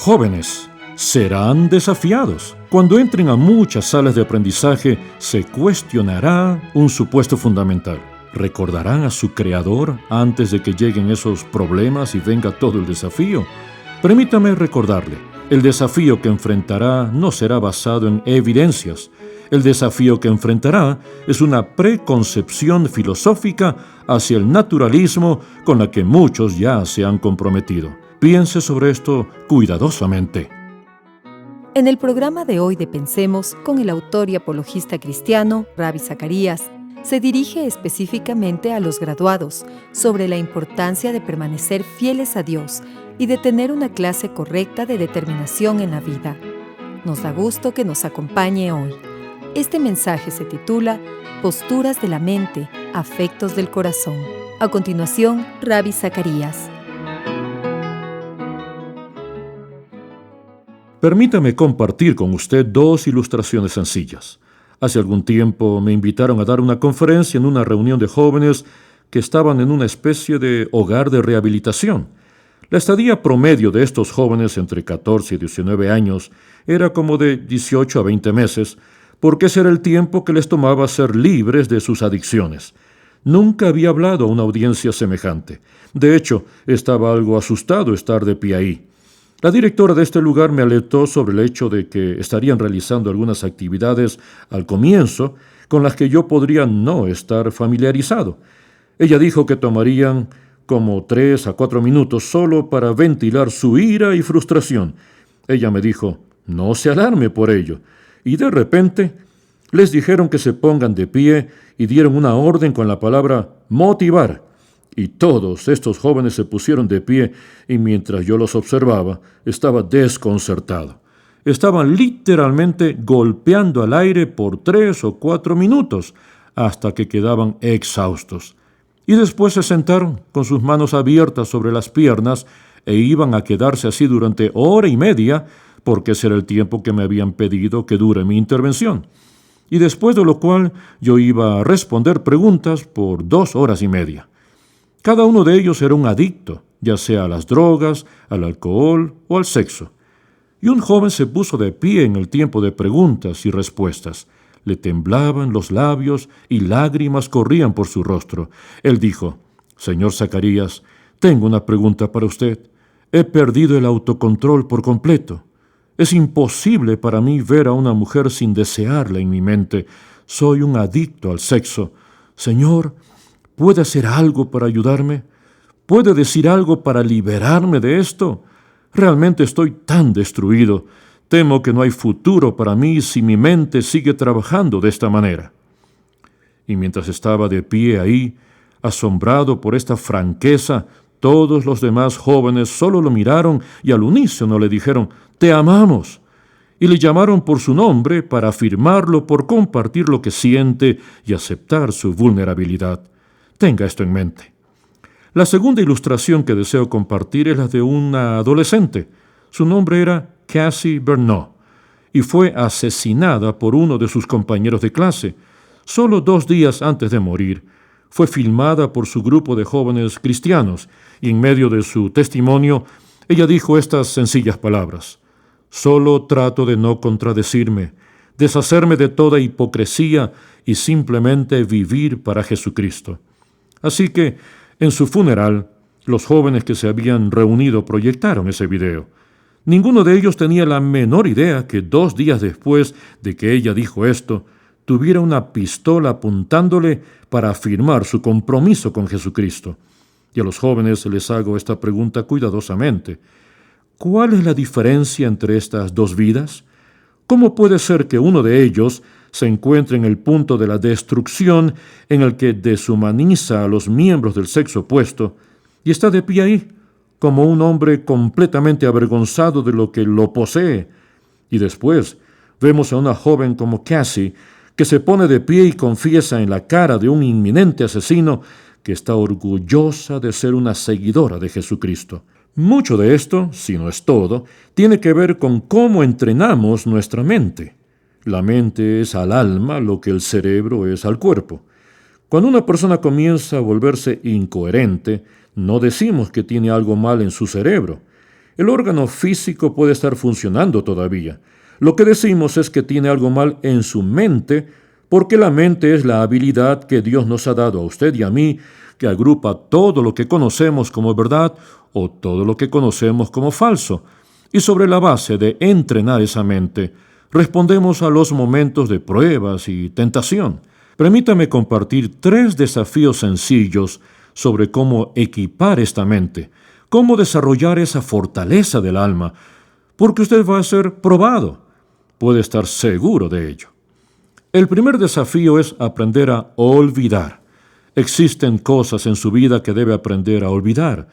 Jóvenes, serán desafiados. Cuando entren a muchas salas de aprendizaje, se cuestionará un supuesto fundamental. ¿Recordarán a su creador antes de que lleguen esos problemas y venga todo el desafío? Permítame recordarle, el desafío que enfrentará no será basado en evidencias. El desafío que enfrentará es una preconcepción filosófica hacia el naturalismo con la que muchos ya se han comprometido. Piense sobre esto cuidadosamente. En el programa de hoy de Pensemos, con el autor y apologista cristiano, Ravi Zacharias, se dirige específicamente a los graduados sobre la importancia de permanecer fieles a Dios y de tener una clase correcta de determinación en la vida. Nos da gusto que nos acompañe hoy. Este mensaje se titula Posturas de la mente, afectos del corazón. A continuación, Ravi Zacharias. Permítame compartir con usted dos ilustraciones sencillas. Hace algún tiempo me invitaron a dar una conferencia en una reunión de jóvenes que estaban en una especie de hogar de rehabilitación. La estadía promedio de estos jóvenes entre 14 y 19 años era como de 18 a 20 meses, porque ese era el tiempo que les tomaba ser libres de sus adicciones. Nunca había hablado a una audiencia semejante. De hecho, estaba algo asustado estar de pie ahí. La directora de este lugar me alertó sobre el hecho de que estarían realizando algunas actividades al comienzo con las que yo podría no estar familiarizado. Ella dijo que tomarían como 3 a 4 minutos solo para ventilar su ira y frustración. Ella me dijo, no se alarme por ello. Y de repente les dijeron que se pongan de pie y dieron una orden con la palabra motivar. Y todos estos jóvenes se pusieron de pie y mientras yo los observaba, estaba desconcertado. Estaban literalmente golpeando al aire por 3 o 4 minutos hasta que quedaban exhaustos. Y después se sentaron con sus manos abiertas sobre las piernas e iban a quedarse así durante hora y media porque ese era el tiempo que me habían pedido que dure mi intervención. Y después de lo cual yo iba a responder preguntas por 2 horas y media. Cada uno de ellos era un adicto, ya sea a las drogas, al alcohol o al sexo. Y un joven se puso de pie en el tiempo de preguntas y respuestas. Le temblaban los labios y lágrimas corrían por su rostro. Él dijo, «Señor Zacarías, tengo una pregunta para usted. He perdido el autocontrol por completo. Es imposible para mí ver a una mujer sin desearla en mi mente. Soy un adicto al sexo. Señor, ¿puede hacer algo para ayudarme? ¿Puede decir algo para liberarme de esto? Realmente estoy tan destruido. Temo que no hay futuro para mí si mi mente sigue trabajando de esta manera». Y mientras estaba de pie ahí, asombrado por esta franqueza, todos los demás jóvenes solo lo miraron y al unísono le dijeron, «Te amamos». Y le llamaron por su nombre para afirmarlo por compartir lo que siente y aceptar su vulnerabilidad. Tenga esto en mente. La segunda ilustración que deseo compartir es la de una adolescente. Su nombre era Cassie Bernot y fue asesinada por uno de sus compañeros de clase. Solo 2 días antes de morir, fue filmada por su grupo de jóvenes cristianos y en medio de su testimonio, ella dijo estas sencillas palabras. «Solo trato de no contradecirme, deshacerme de toda hipocresía y simplemente vivir para Jesucristo». Así que, en su funeral, los jóvenes que se habían reunido proyectaron ese video. Ninguno de ellos tenía la menor idea que 2 días después de que ella dijo esto, tuviera una pistola apuntándole para afirmar su compromiso con Jesucristo. Y a los jóvenes les hago esta pregunta cuidadosamente. ¿Cuál es la diferencia entre estas 2 vidas? ¿Cómo puede ser que uno de ellos se encuentre en el punto de la destrucción en el que deshumaniza a los miembros del sexo opuesto y está de pie ahí, como un hombre completamente avergonzado de lo que lo posee? Y después vemos a una joven como Cassie, que se pone de pie y confiesa en la cara de un inminente asesino que está orgullosa de ser una seguidora de Jesucristo. Mucho de esto, si no es todo, tiene que ver con cómo entrenamos nuestra mente. La mente es al alma lo que el cerebro es al cuerpo. Cuando una persona comienza a volverse incoherente, no decimos que tiene algo mal en su cerebro. El órgano físico puede estar funcionando todavía. Lo que decimos es que tiene algo mal en su mente, porque la mente es la habilidad que Dios nos ha dado a usted y a mí, que agrupa todo lo que conocemos como verdad o todo lo que conocemos como falso. Y sobre la base de entrenar esa mente, respondemos a los momentos de pruebas y tentación. Permítame compartir 3 desafíos sencillos sobre cómo equipar esta mente, cómo desarrollar esa fortaleza del alma, porque usted va a ser probado. Puede estar seguro de ello. El primer desafío es aprender a olvidar. Existen cosas en su vida que debe aprender a olvidar.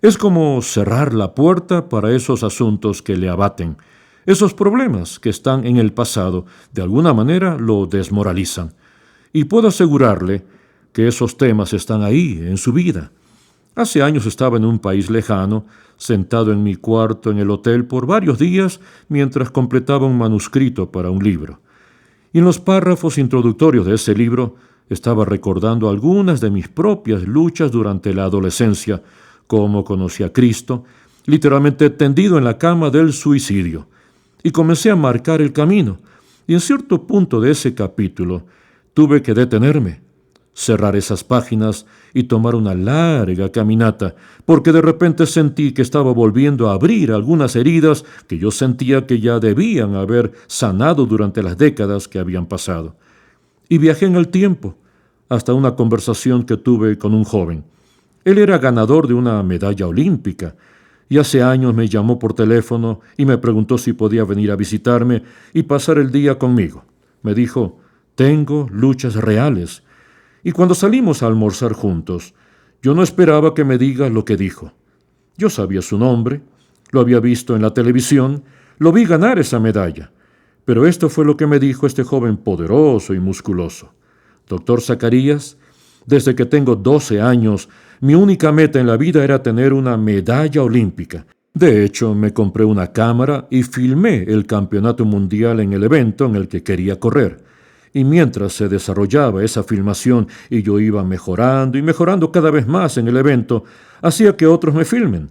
Es como cerrar la puerta para esos asuntos que le abaten. Esos problemas que están en el pasado, de alguna manera lo desmoralizan. Y puedo asegurarle que esos temas están ahí, en su vida. Hace años estaba en un país lejano, sentado en mi cuarto en el hotel por varios días mientras completaba un manuscrito para un libro. Y en los párrafos introductorios de ese libro estaba recordando algunas de mis propias luchas durante la adolescencia, cómo conocí a Cristo, literalmente tendido en la cama del suicidio. Y comencé a marcar el camino. Y en cierto punto de ese capítulo tuve que detenerme, cerrar esas páginas y tomar una larga caminata, porque de repente sentí que estaba volviendo a abrir algunas heridas que yo sentía que ya debían haber sanado durante las décadas que habían pasado. Y viajé en el tiempo, hasta una conversación que tuve con un joven. Él era ganador de una medalla olímpica, y hace años me llamó por teléfono y me preguntó si podía venir a visitarme y pasar el día conmigo. Me dijo, tengo luchas reales. Y cuando salimos a almorzar juntos, yo no esperaba que me diga lo que dijo. Yo sabía su nombre, lo había visto en la televisión, lo vi ganar esa medalla. Pero esto fue lo que me dijo este joven poderoso y musculoso. Doctor Zacarías, desde que tengo 12 años, mi única meta en la vida era tener una medalla olímpica. De hecho, me compré una cámara y filmé el campeonato mundial en el evento en el que quería correr. Y mientras se desarrollaba esa filmación y yo iba mejorando y mejorando cada vez más en el evento, hacía que otros me filmen.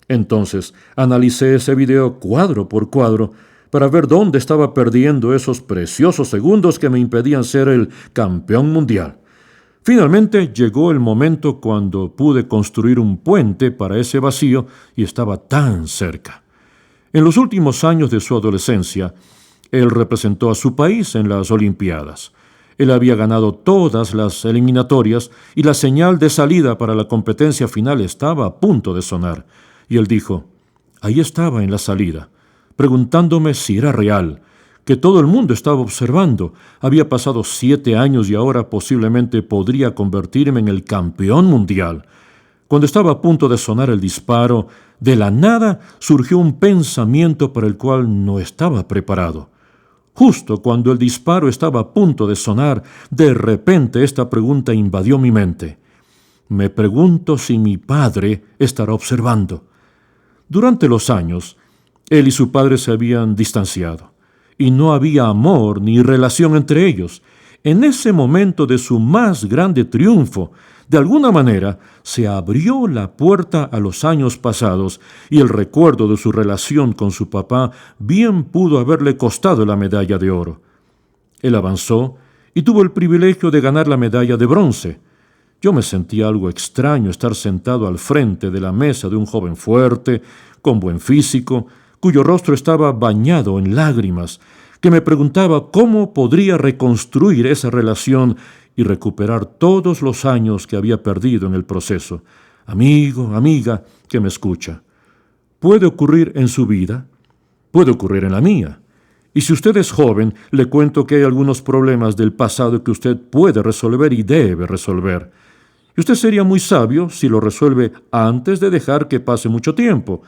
Entonces, analicé ese video cuadro por cuadro para ver dónde estaba perdiendo esos preciosos segundos que me impedían ser el campeón mundial. Finalmente llegó el momento cuando pude construir un puente para ese vacío y estaba tan cerca. En los últimos años de su adolescencia, él representó a su país en las Olimpiadas. Él había ganado todas las eliminatorias y la señal de salida para la competencia final estaba a punto de sonar. Y él dijo, ahí estaba en la salida, preguntándome si era real, que todo el mundo estaba observando. Había pasado 7 años y ahora posiblemente podría convertirme en el campeón mundial. Cuando estaba a punto de sonar el disparo, de la nada surgió un pensamiento para el cual no estaba preparado. Justo cuando el disparo estaba a punto de sonar, de repente esta pregunta invadió mi mente. Me pregunto si mi padre estará observando. Durante los años, él y su padre se habían distanciado, y no había amor ni relación entre ellos. En ese momento de su más grande triunfo, de alguna manera, se abrió la puerta a los años pasados y el recuerdo de su relación con su papá bien pudo haberle costado la medalla de oro. Él avanzó y tuvo el privilegio de ganar la medalla de bronce. Yo me sentía algo extraño estar sentado al frente de la mesa de un joven fuerte, con buen físico, cuyo rostro estaba bañado en lágrimas, que me preguntaba cómo podría reconstruir esa relación y recuperar todos los años que había perdido en el proceso. Amigo, amiga, que me escucha. Puede ocurrir en su vida, puede ocurrir en la mía. Y si usted es joven, le cuento que hay algunos problemas del pasado que usted puede resolver y debe resolver. Y usted sería muy sabio si lo resuelve antes de dejar que pase mucho tiempo.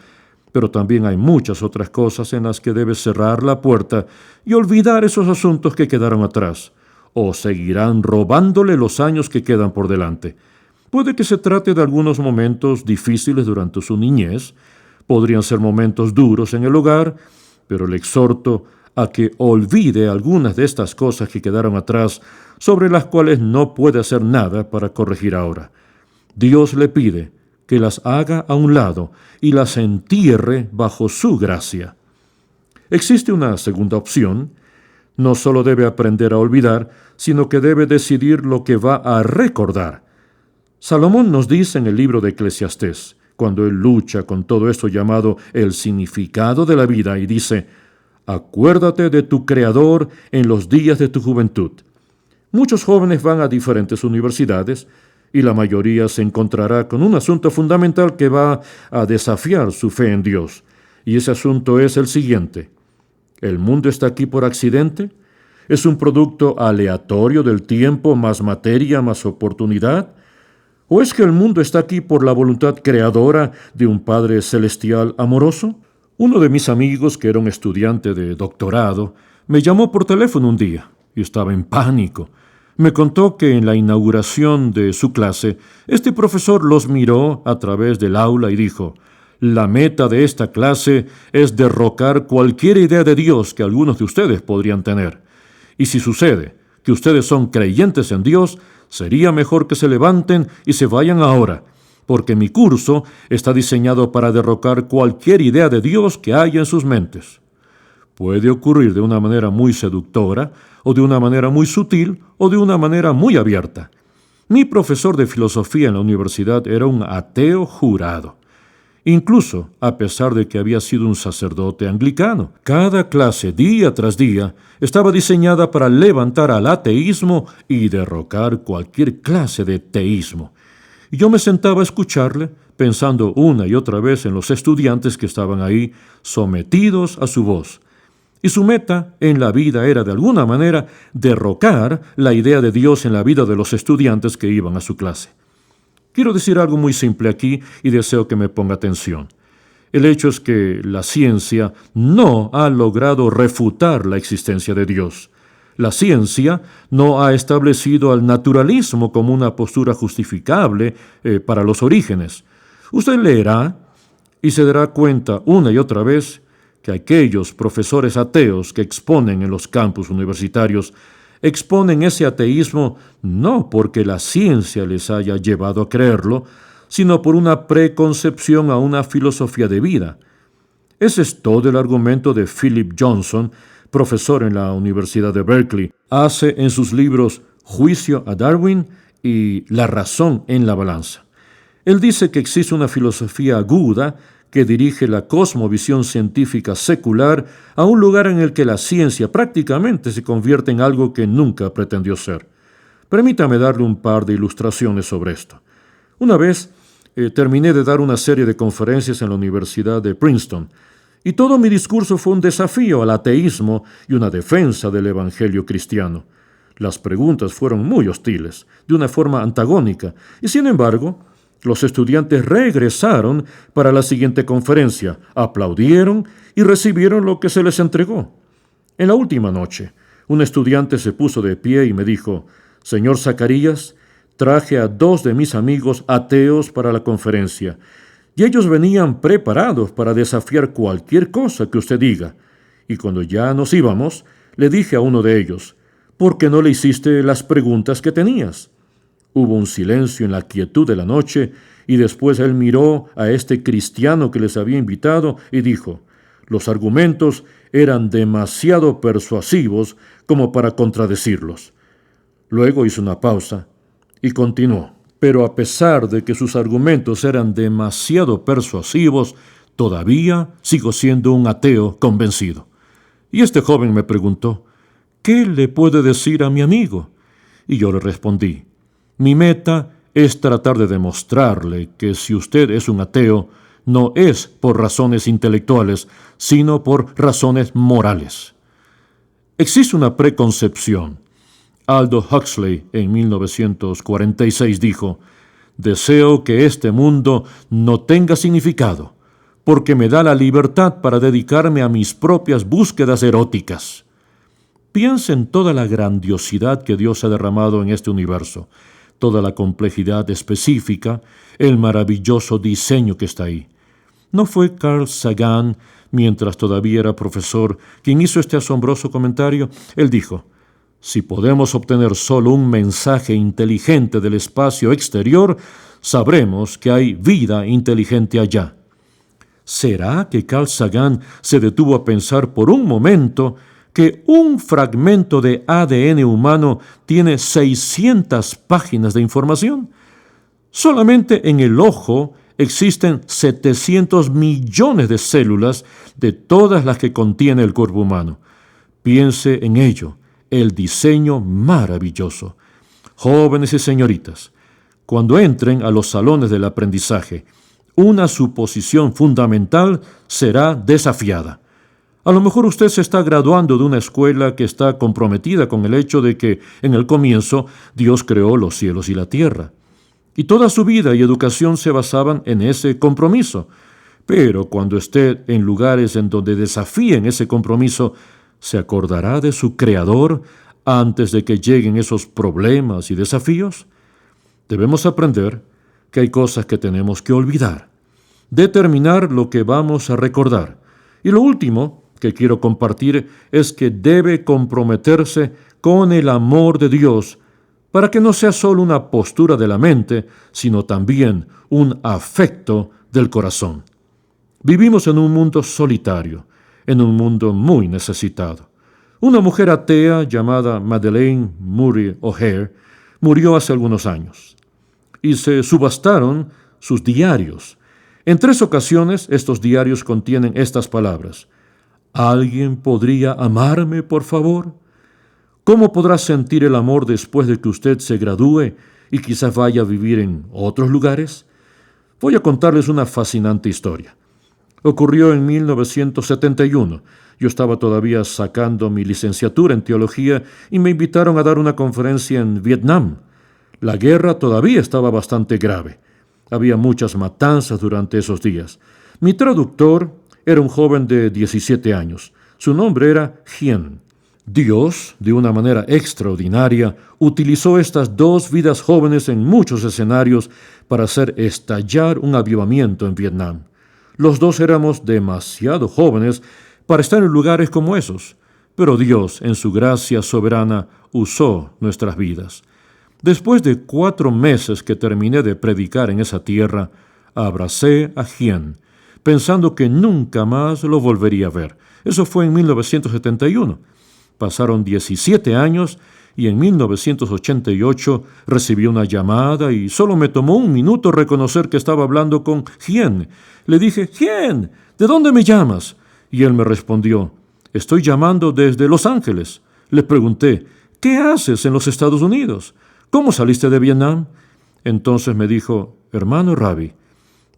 Pero también hay muchas otras cosas en las que debe cerrar la puerta y olvidar esos asuntos que quedaron atrás, o seguirán robándole los años que quedan por delante. Puede que se trate de algunos momentos difíciles durante su niñez, podrían ser momentos duros en el hogar, pero le exhorto a que olvide algunas de estas cosas que quedaron atrás, sobre las cuales no puede hacer nada para corregir ahora. Dios le pide que las haga a un lado y las entierre bajo su gracia. Existe una segunda opción. No solo debe aprender a olvidar, sino que debe decidir lo que va a recordar. Salomón nos dice en el libro de Eclesiastés, cuando él lucha con todo esto llamado el significado de la vida, y dice: acuérdate de tu Creador en los días de tu juventud. Muchos jóvenes van a diferentes universidades y la mayoría se encontrará con un asunto fundamental que va a desafiar su fe en Dios. Y ese asunto es el siguiente: ¿el mundo está aquí por accidente? ¿Es un producto aleatorio del tiempo, más materia, más oportunidad? ¿O es que el mundo está aquí por la voluntad creadora de un Padre celestial amoroso? Uno de mis amigos, que era un estudiante de doctorado, me llamó por teléfono un día y estaba en pánico. Me contó que en la inauguración de su clase, este profesor los miró a través del aula y dijo: la meta de esta clase es derrocar cualquier idea de Dios que algunos de ustedes podrían tener. Y si sucede que ustedes son creyentes en Dios, sería mejor que se levanten y se vayan ahora, porque mi curso está diseñado para derrocar cualquier idea de Dios que haya en sus mentes. Puede ocurrir de una manera muy seductora, o de una manera muy sutil, o de una manera muy abierta. Mi profesor de filosofía en la universidad era un ateo jurado. Incluso a pesar de que había sido un sacerdote anglicano. Cada clase, día tras día, estaba diseñada para levantar al ateísmo y derrocar cualquier clase de teísmo. Y yo me sentaba a escucharle, pensando una y otra vez en los estudiantes que estaban ahí, sometidos a su voz. Y su meta en la vida era, de alguna manera, derrocar la idea de Dios en la vida de los estudiantes que iban a su clase. Quiero decir algo muy simple aquí y deseo que me ponga atención. El hecho es que la ciencia no ha logrado refutar la existencia de Dios. La ciencia no ha establecido al naturalismo como una postura justificable para los orígenes. Usted leerá y se dará cuenta una y otra vez que aquellos profesores ateos que exponen en los campus universitarios exponen ese ateísmo no porque la ciencia les haya llevado a creerlo, sino por una preconcepción a una filosofía de vida. Ese es todo el argumento de Philip Johnson, profesor en la Universidad de Berkeley. Hace en sus libros Juicio a Darwin y La razón en la balanza. Él dice que existe una filosofía aguda que dirige la cosmovisión científica secular a un lugar en el que la ciencia prácticamente se convierte en algo que nunca pretendió ser. Permítame darle un par de ilustraciones sobre esto. Una vez terminé de dar una serie de conferencias en la Universidad de Princeton, y todo mi discurso fue un desafío al ateísmo y una defensa del evangelio cristiano. Las preguntas fueron muy hostiles, de una forma antagónica, y sin embargo, los estudiantes regresaron para la siguiente conferencia, aplaudieron y recibieron lo que se les entregó. En la última noche, un estudiante se puso de pie y me dijo: «Señor Zacarías, traje a 2 de mis amigos ateos para la conferencia, y ellos venían preparados para desafiar cualquier cosa que usted diga. Y cuando ya nos íbamos, le dije a uno de ellos: ¿por qué no le hiciste las preguntas que tenías?». Hubo un silencio en la quietud de la noche, y después él miró a este cristiano que les había invitado y dijo: «Los argumentos eran demasiado persuasivos como para contradecirlos». Luego hizo una pausa y continuó: «Pero a pesar de que sus argumentos eran demasiado persuasivos, todavía sigo siendo un ateo convencido». Y este joven me preguntó: «¿Qué le puede decir a mi amigo?». Y yo le respondí: «Mi meta es tratar de demostrarle que si usted es un ateo, no es por razones intelectuales, sino por razones morales». Existe una preconcepción. Aldous Huxley, en 1946, dijo: «Deseo que este mundo no tenga significado, porque me da la libertad para dedicarme a mis propias búsquedas eróticas». Piensa en toda la grandiosidad que Dios ha derramado en este universo, toda la complejidad específica, el maravilloso diseño que está ahí. ¿No fue Carl Sagan, mientras todavía era profesor, quien hizo este asombroso comentario? Él dijo: «Si podemos obtener solo un mensaje inteligente del espacio exterior, sabremos que hay vida inteligente allá. ¿Será que Carl Sagan se detuvo a pensar por un momento que un fragmento de ADN humano tiene 600 páginas de información? Solamente en el ojo existen 700 millones de células de todas las que contiene el cuerpo humano. Piense en ello, el diseño maravilloso. Jóvenes y señoritas, cuando entren a los salones del aprendizaje, una suposición fundamental será desafiada. A lo mejor usted se está graduando de una escuela que está comprometida con el hecho de que, en el comienzo, Dios creó los cielos y la tierra. Y toda su vida y educación se basaban en ese compromiso. Pero cuando esté en lugares en donde desafíen ese compromiso, ¿se acordará de su Creador antes de que lleguen esos problemas y desafíos? Debemos aprender que hay cosas que tenemos que olvidar, determinar lo que vamos a recordar. Y lo último que quiero compartir es que debe comprometerse con el amor de Dios para que no sea solo una postura de la mente, sino también un afecto del corazón. Vivimos en un mundo solitario, en un mundo muy necesitado. Una mujer atea llamada Madeleine Murray O'Hair murió hace algunos años y se subastaron sus diarios. En 3 ocasiones estos diarios contienen estas palabras: ¿alguien podría amarme, por favor? ¿Cómo podrá sentir el amor después de que usted se gradúe y quizás vaya a vivir en otros lugares? Voy a contarles una fascinante historia. Ocurrió en 1971. Yo estaba todavía sacando mi licenciatura en teología y me invitaron a dar una conferencia en Vietnam. La guerra todavía estaba bastante grave. Había muchas matanzas durante esos días. Mi traductor era un joven de 17 años. Su nombre era Hien. Dios, de una manera extraordinaria, utilizó estas 2 vidas jóvenes en muchos escenarios para hacer estallar un avivamiento en Vietnam. Los 2 éramos demasiado jóvenes para estar en lugares como esos, pero Dios, en su gracia soberana, usó nuestras vidas. Después de 4 meses que terminé de predicar en esa tierra, abracé a Hien, pensando que nunca más lo volvería a ver. Eso fue en 1971. Pasaron 17 años y en 1988 recibí una llamada y solo me tomó 1 minuto reconocer que estaba hablando con Hien. Le dije: Hien, ¿de dónde me llamas? Y él me respondió: estoy llamando desde Los Ángeles. Le pregunté: ¿qué haces en los Estados Unidos? ¿Cómo saliste de Vietnam? Entonces me dijo: hermano Rabbi,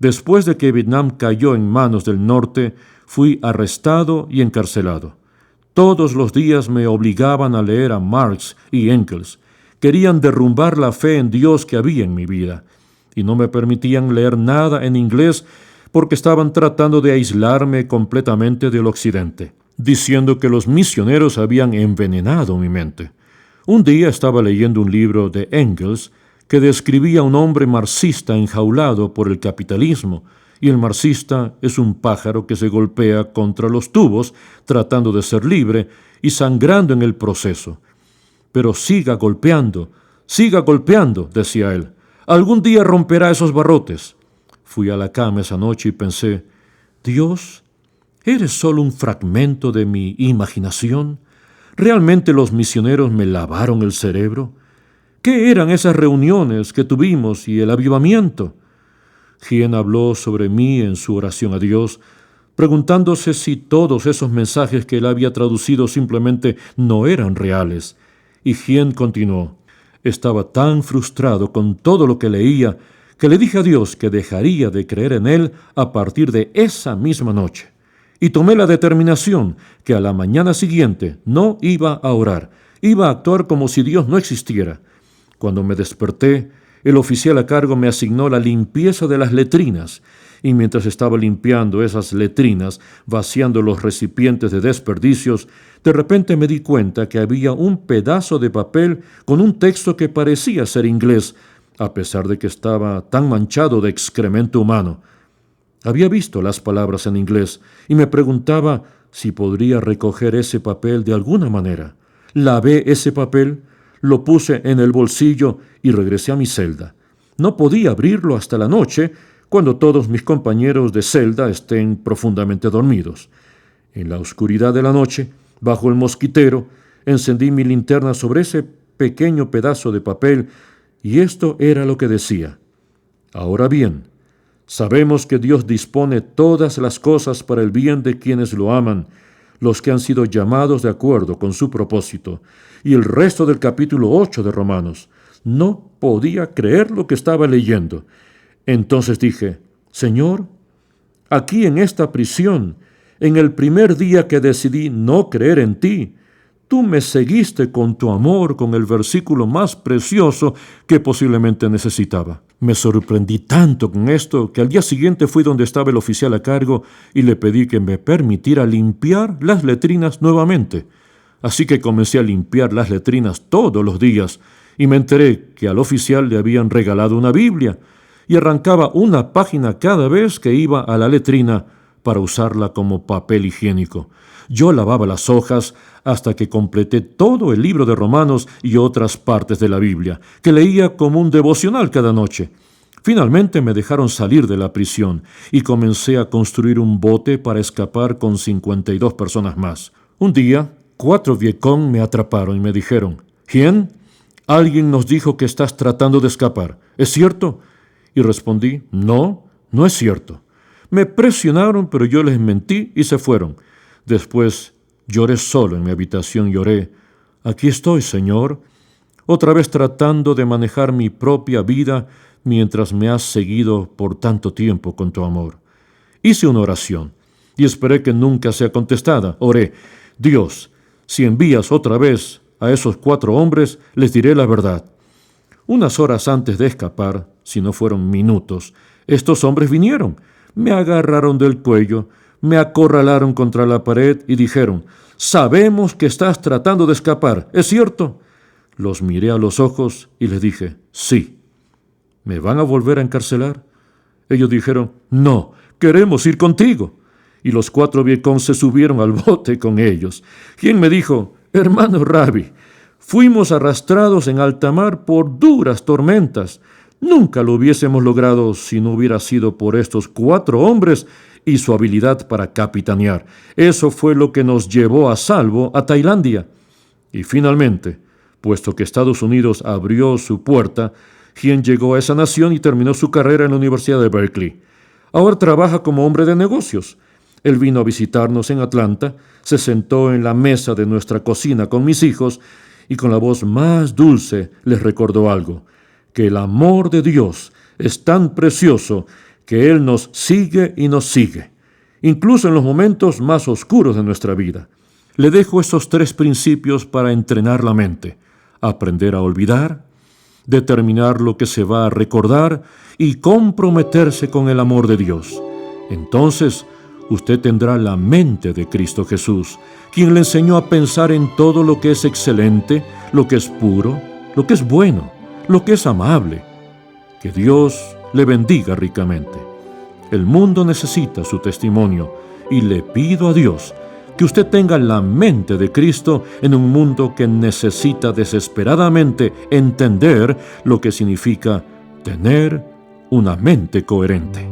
después de que Vietnam cayó en manos del norte, fui arrestado y encarcelado. Todos los días me obligaban a leer a Marx y Engels. Querían derrumbar la fe en Dios que había en mi vida, y no me permitían leer nada en inglés porque estaban tratando de aislarme completamente del occidente, diciendo que los misioneros habían envenenado mi mente. Un día estaba leyendo un libro de Engels que describía a un hombre marxista enjaulado por el capitalismo, y el marxista es un pájaro que se golpea contra los tubos tratando de ser libre y sangrando en el proceso. Pero siga golpeando, decía él. Algún día romperá esos barrotes. Fui a la cama esa noche y pensé: Dios, ¿eres solo un fragmento de mi imaginación? ¿Realmente los misioneros me lavaron el cerebro? ¿Qué eran esas reuniones que tuvimos y el avivamiento? Hien habló sobre mí en su oración a Dios, preguntándose si todos esos mensajes que él había traducido simplemente no eran reales. Y Hien continuó: estaba tan frustrado con todo lo que leía que le dije a Dios que dejaría de creer en él a partir de esa misma noche. Y tomé la determinación que a la mañana siguiente no iba a orar, iba a actuar como si Dios no existiera. Cuando me desperté, el oficial a cargo me asignó la limpieza de las letrinas, y mientras estaba limpiando esas letrinas, vaciando los recipientes de desperdicios, de repente me di cuenta que había un pedazo de papel con un texto que parecía ser inglés, a pesar de que estaba tan manchado de excremento humano. Había visto las palabras en inglés y me preguntaba si podría recoger ese papel de alguna manera. Lavé ese papel, lo puse en el bolsillo y regresé a mi celda. No podía abrirlo hasta la noche, cuando todos mis compañeros de celda estén profundamente dormidos. En la oscuridad de la noche, bajo el mosquitero, encendí mi linterna sobre ese pequeño pedazo de papel, y esto era lo que decía: Ahora bien, sabemos que Dios dispone todas las cosas para el bien de quienes lo aman, los que han sido llamados de acuerdo con su propósito. Y el resto del capítulo 8 de Romanos. No podía creer lo que estaba leyendo. Entonces dije: Señor, aquí en esta prisión, en el primer día que decidí no creer en ti, tú me seguiste con tu amor, con el versículo más precioso que posiblemente necesitaba. Me sorprendí tanto con esto que al día siguiente fui donde estaba el oficial a cargo y le pedí que me permitiera limpiar las letrinas nuevamente. Así que comencé a limpiar las letrinas todos los días y me enteré que al oficial le habían regalado una Biblia y arrancaba una página cada vez que iba a la letrina para usarla como papel higiénico. Yo lavaba las hojas hasta que completé todo el libro de Romanos y otras partes de la Biblia, que leía como un devocional cada noche. Finalmente me dejaron salir de la prisión y comencé a construir un bote para escapar con 52 personas más. Un día, 4 Vietcong me atraparon y me dijeron: «Hien, alguien nos dijo que estás tratando de escapar. ¿Es cierto?» Y respondí: «No, no es cierto». Me presionaron, pero yo les mentí y se fueron. Después lloré solo en mi habitación y oré: «Aquí estoy, Señor, otra vez tratando de manejar mi propia vida mientras me has seguido por tanto tiempo con tu amor». Hice una oración y esperé que nunca sea contestada. Oré: «Dios, si envías otra vez a esos 4 hombres, les diré la verdad». Unas horas antes de escapar, si no fueron minutos, estos hombres vinieron, me agarraron del cuello, me acorralaron contra la pared y dijeron: «Sabemos que estás tratando de escapar, ¿es cierto?» Los miré a los ojos y les dije: «Sí». «¿Me van a volver a encarcelar?» Ellos dijeron: «No, queremos ir contigo». Y los 4 Vietcong se subieron al bote con ellos. Quien me dijo: «Hermano Ravi, fuimos arrastrados en alta mar por duras tormentas. Nunca lo hubiésemos logrado si no hubiera sido por estos 4 hombres y su habilidad para capitanear. Eso fue lo que nos llevó a salvo a Tailandia». Y finalmente, puesto que Estados Unidos abrió su puerta, Hien llegó a esa nación y terminó su carrera en la Universidad de Berkeley. Ahora trabaja como hombre de negocios. Él vino a visitarnos en Atlanta, se sentó en la mesa de nuestra cocina con mis hijos y con la voz más dulce les recordó algo: que el amor de Dios es tan precioso que Él nos sigue y nos sigue, incluso en los momentos más oscuros de nuestra vida. Le dejo esos 3 principios para entrenar la mente: aprender a olvidar, determinar lo que se va a recordar y comprometerse con el amor de Dios. Entonces, usted tendrá la mente de Cristo Jesús, quien le enseñó a pensar en todo lo que es excelente, lo que es puro, lo que es bueno, lo que es amable. Que Dios le bendiga ricamente. El mundo necesita su testimonio y le pido a Dios que usted tenga la mente de Cristo en un mundo que necesita desesperadamente entender lo que significa tener una mente coherente.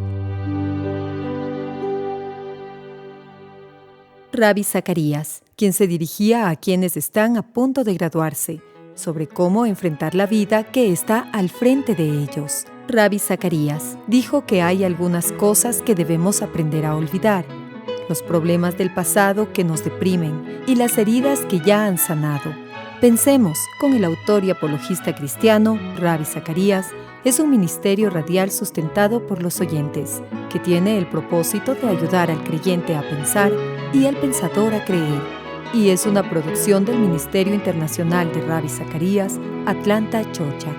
Ravi Zacarías, quien se dirigía a quienes están a punto de graduarse, sobre cómo enfrentar la vida que está al frente de ellos. Ravi Zacarías dijo que hay algunas cosas que debemos aprender a olvidar, los problemas del pasado que nos deprimen y las heridas que ya han sanado. Pensemos, con el autor y apologista cristiano Ravi Zacarías, es un ministerio radial sustentado por los oyentes, que tiene el propósito de ayudar al creyente a pensar y al pensador a creer, y es una producción del Ministerio Internacional de Ravi Zacarías, Atlanta, Georgia.